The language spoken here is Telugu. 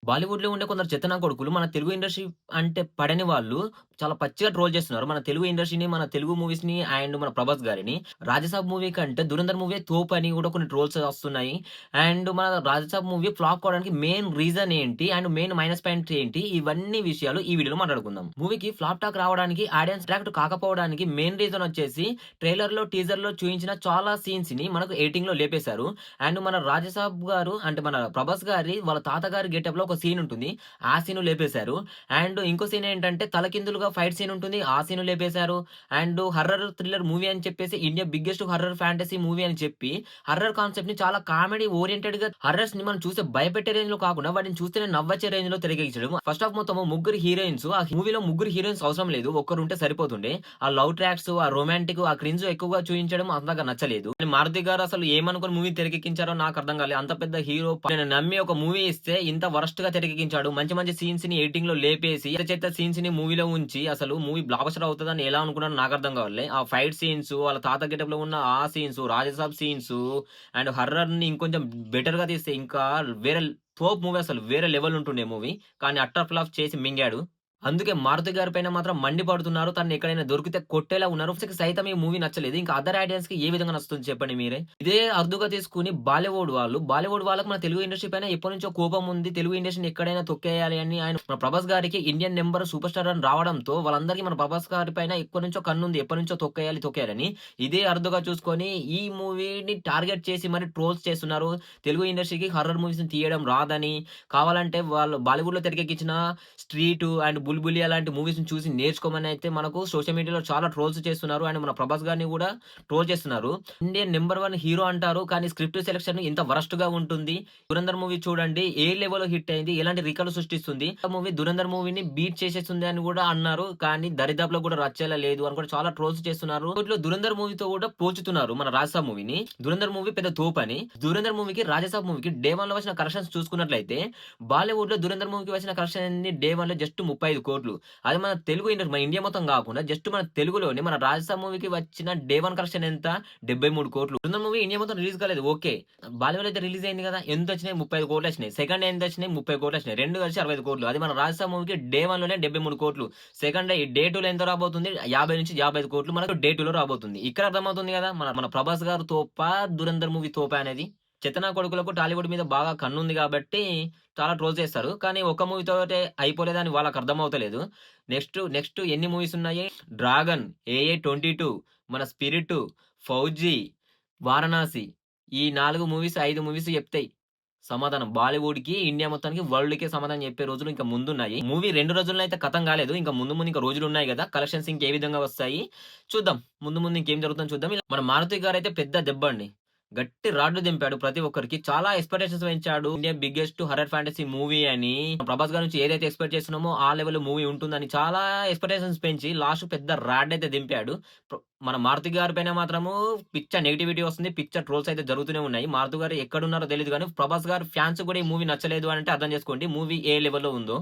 బాలీవుడ్‌లో ఉండే కొందరు చెత్త నా కొడుకులు మన తెలుగు ఇండస్ట్రీ అంటే పడని వాళ్ళు చాలా పచ్చిగా ట్రోల్ చేస్తున్నారు. మన తెలుగు ఇండస్ట్రీని, మన తెలుగు మూవీస్‌ని అండ్ మన 'ప్రభాస్' గారిని. 'రాజసాబ్' మూవీ కంటే 'ధురంధర్' మూవీ తోపని కూడా కొన్ని ట్రోల్స్ వస్తున్నాయి. అండ్ మన 'రాజసాబ్' మూవీ ఫ్లాప్ కావడానికి మెయిన్ రీజన్ ఏంటి? అండ్ మెయిన్ మైనస్ పాయింట్ ఏంటి? ఇవన్నీ విషయాలు ఈ వీడియోలో మాట్లాడుకుందాం. మూవీకి ఫ్లాప్ టాక్ రావడానికి, ఆడియన్స్ అట్రాక్ట్ కాకపోవడానికి మెయిన్ రీజన్ వచ్చేసి ట్రైలర్‌లో, టీజర్‌లో చూయించిన చాలా సీన్స్‌ని మనకు ఎడిటింగ్‌లో లేపేశారు. అండ్ మన 'రాజసాబ్' గారు అంటే మన 'ప్రభాస్' గారి వాళ్ళ తాతగారి గెటప్‌లో ఒక సీన్ ఉంటుంది. ఆ సీను లేపేశారు. అండ్ ఇంకో సీన్ ఏంటంటే తలకిందులుగా ఫైట్ సీన్ ఉంటుంది. ఆ సీను లేపేశారు. అండ్ హర్రర్ థ్రిల్లర్ మూవీ అని చెప్పేసి India biggest horror fantasy movie అని చెప్పి హర్రర్ కాన్సెప్ట్‌ని చాలా కామెడీ ఓరియెంటెడ్‌గా హర్రర్స్‌ని మనం చూస్తే భయపెట్టే రేంజ్‌లో కాకుండా వాటిని చూస్తేనే నవ్వొచ్చే రేంజ్‌లో తెరకెక్కించడం. ఫస్ట్ హాఫ్ మొత్తము ముగ్గురు హీరోయిన్స్ ఆ మూవీలో ముగ్గురు హీరోయిన్స్ అవసరం లేదు. ఒక్కరుంటే సరిపోతుండే. ఆ లవ్ ట్రాక్స్, ఆ రొమాంటిక్, ఆ క్రింజ్ ఎక్కువగా చూయించడం అంతగా నచ్చలేదు. మారుతి గారు అసలు ఏమనుకోని మూవీ తెరకెక్కించారో నాకు అర్థం కాలేదు. అంత పెద్ద హీరో నేను నమ్మి ఒక మూవీ ఇస్తే ఇంత వరస్ట్‌గా తెరకెక్కించాడు. మంచి మంచి సీన్స్‌ని ఎడిటింగ్‌లో లేపేసి చెత్త చెత్త సీన్స్‌ని మూవీలో ఉంచి అసలు మూవీ బ్లాక్ బస్టర్ అవుతదని ఎలా అనుకున్నానో నాకు అర్థం కాలే. ఆ ఫైట్ సీన్స్, వాళ్ళ తాత గెటప్‌లో ఉన్న ఆ సీన్స్, రాజసాబ్ సీన్స్ అండ్ హర్రర్‌ని ఇంకొంచెం బెటర్‌గా తీస్తే ఇంకా వేరే తోపు మూవీ అసలు వేరే లెవెల్ ఉంటుండే మూవీ. కానీ అట్టర్ ఫ్లాప్ చేసి మింగాడు. అందుకే 'మారుతి' గారి పైన మాత్రం మండిపడుతున్నారు. తనని ఎక్కడైనా దొరికితే కొట్టేలా ఉన్నారు. సైతం ఈ మూవీ నచ్చలేదు. ఇంకా అదర్ ఆడియన్స్‌కి ఏ విధంగా నచ్చుతుంది చెప్పండి మీరే? ఇదే అరుదుగా తీసుకొని బాలీవుడ్ వాళ్ళకి మన తెలుగు ఇండస్ట్రీ పైన ఎప్పటినుంచో కోపం ఉంది. తెలుగు ఇండస్ట్రీని ఎక్కడైనా తొక్కేయాలి అని ఆయన మన 'ప్రభాస్' గారికి ఇండియన్ నంబర్ సూపర్ స్టార్ అని రావడంతో వాళ్ళందరికీ మన 'ప్రభాస్' గారి పైన ఎప్పటినుంచో కన్నుంది. ఎప్పటినుంచో తొక్కేయాలని. ఇదే అరుదుగా చూసుకొని ఈ మూవీని టార్గెట్ చేసి మరి ట్రోల్స్ చేస్తున్నారు. తెలుగు ఇండస్ట్రీకి హర్రర్ మూవీస్‌ని తీయడం రాదని, కావాలంటే వాళ్ళు బాలీవుడ్‌లో తెరకెక్కించిన 'స్ట్రీటు' అండ్ 'బుల్బులి' అలాంటి మూవీస్‌ని చూసి నేర్చుకోమనైతే మనకు సోషల్ మీడియాలో చాలా ట్రోల్స్ చేస్తున్నారు. అండ్ మన 'ప్రభాస్' గారిని గూడా ట్రోల్ చేస్తున్నారు. ఇండియన్ నంబర్ 1 హీరో అంటారు. కానీ స్క్రిప్ట్ సెలక్షన్ ఇంత వరస్ట్‌గా ఉంటుంది. 'ధురంధర్' మూవీ చూడండి ఏ లెవెల్‌లో హిట్ అయింది. ఎలాంటి రికార్డులు సృష్టిస్తుంది. ఆ మూవీ 'ధురంధర్' మూవీని బీట్ చేసేస్తుంది అని గూడా అన్నారు. కానీ దరిదాపులో గూడా రచ్చేలా లేదు అని కూడా చాలా ట్రోల్స్ చేస్తున్నారు. ఇప్పట్లో 'ధురంధర్' మూవీతో గూడా పోల్చుతున్నారు మన 'రాజసాబ్' మూవీని. 'ధురంధర్' మూవీ పెద్ద తోపని. 'ధురంధర్' మూవీకి 'రాజసాబ్' మూవీకి డే 1లో వచ్చిన కలెక్షన్స్ చూసుకున్నట్లయితే బాలీవుడ్‌లో 'ధురంధర్' మూవీకి వచ్చిన కలెక్షన్ ఎన్ని డే 1లో జస్ట్ 35,00,00,000. అది మన తెలుగు ఇండస్ట్రీ మన ఇండియా మొత్తం గాకుండా జస్ట్ మన తెలుగులోనే మన 'రాజసాబ్' మూవీకి వచ్చిన డే 1 కలెక్షన్ ఎంత? 73,00,00,000. 'ధురంధర్' మూవీ ఇండియా మొత్తం రిలీజ్ కాలేదు ఓకే. బాలీవుడ్‌లో అయితే రిలీజ్ అయింది గదా! ఎంతొచ్చినాయి? 35,00,00,000 వచ్చినాయి. Second day ఎంతొచ్చినాయి? 30,00,00,000 వచ్చినాయి. 2 కలిసి 65,00,00,000. అది మన 'రాజసాబ్' మూవీకి డే 1లోనే 73,00,00,000. సెకండ్ డే డే 2లో ఎంత రాబోతుంది? 50-55,00,00,000 మనకు డే 2లో రాబోతుంది. ఇక్కడ అర్థమవుతుంది గదా! మన మన 'ప్రభాస్' గారు తోపా? 'ధురంధర్' మూవీ తోపా అనేది? చెత్తనా కొడుకులకు టాలీవుడ్ మీద బాగా కన్నుంది గాబట్టి చాలా ట్రోల్స్ చేస్తారు. కానీ ఒక్క మూవీతోటే అయిపోలేదని వాళ్ళకర్థమవుతలేదు. నెక్స్ట్ ఎన్ని మూవీస్ ఉన్నాయి? 'డ్రాగన్', 'ఏఏ 22', మన 'స్పిరిట్', 'ఫౌజీ', 'వారణాసి' ఈ 4 మూవీస్, 5 మూవీస్ చెప్తాయి సమాధానం. బాలీవుడ్‌కి, ఇండియా మొత్తానికి, వరల్డ్‌కే సమాధానం చెప్పే రోజులు ఇంకా ముందున్నాయి. మూవీ 2 రోజుల్లో అయితే ఖతం కాలేదు. ఇంకా ముందు ఇంకా రోజులున్నాయి గదా! కలెక్షన్స్ ఇంకే విధంగా వస్తాయి చూద్దాం. ముందు ఇంకేం జరుగుతుందో చూద్దాం. ఇలా మన 'మారుతి' గారైతే పెద్ద దెబ్బండి. గట్టి రాడ్లు దింపాడు ప్రతి ఒక్కరికి. చాలా ఎక్స్‌పెక్టేషన్స్ పెంచాడు. India biggest horror fantasy movie అని. 'ప్రభాస్' గారి నుంచి ఏదైతే ఎక్స్‌పెక్ట్ చేస్తున్నామో ఆ లెవెల్‌లో మూవీ ఉంటుందని చాలా ఎక్స్‌పెక్టేషన్స్ పెంచి లాస్ట్‌కి పెద్ద రాడ్డయితే దింపాడు. మన 'మారుతి' గారి పైన మాత్రము పిచ్చ నెగటివిటీ వస్తుంది. పిచ్చ ట్రోల్స్ అయితే జరుగుతూనే ఉన్నాయి. 'మారుతి' గారు ఎక్కడున్నారో తెలీదు గానీ 'ప్రభాస్' గారి ఫ్యాన్స్ కూడా ఈ మూవీ నచ్చలేదు అనంటే అర్థం చేసుకోండి మూవీ ఏ లెవెల్‌లో ఉందో.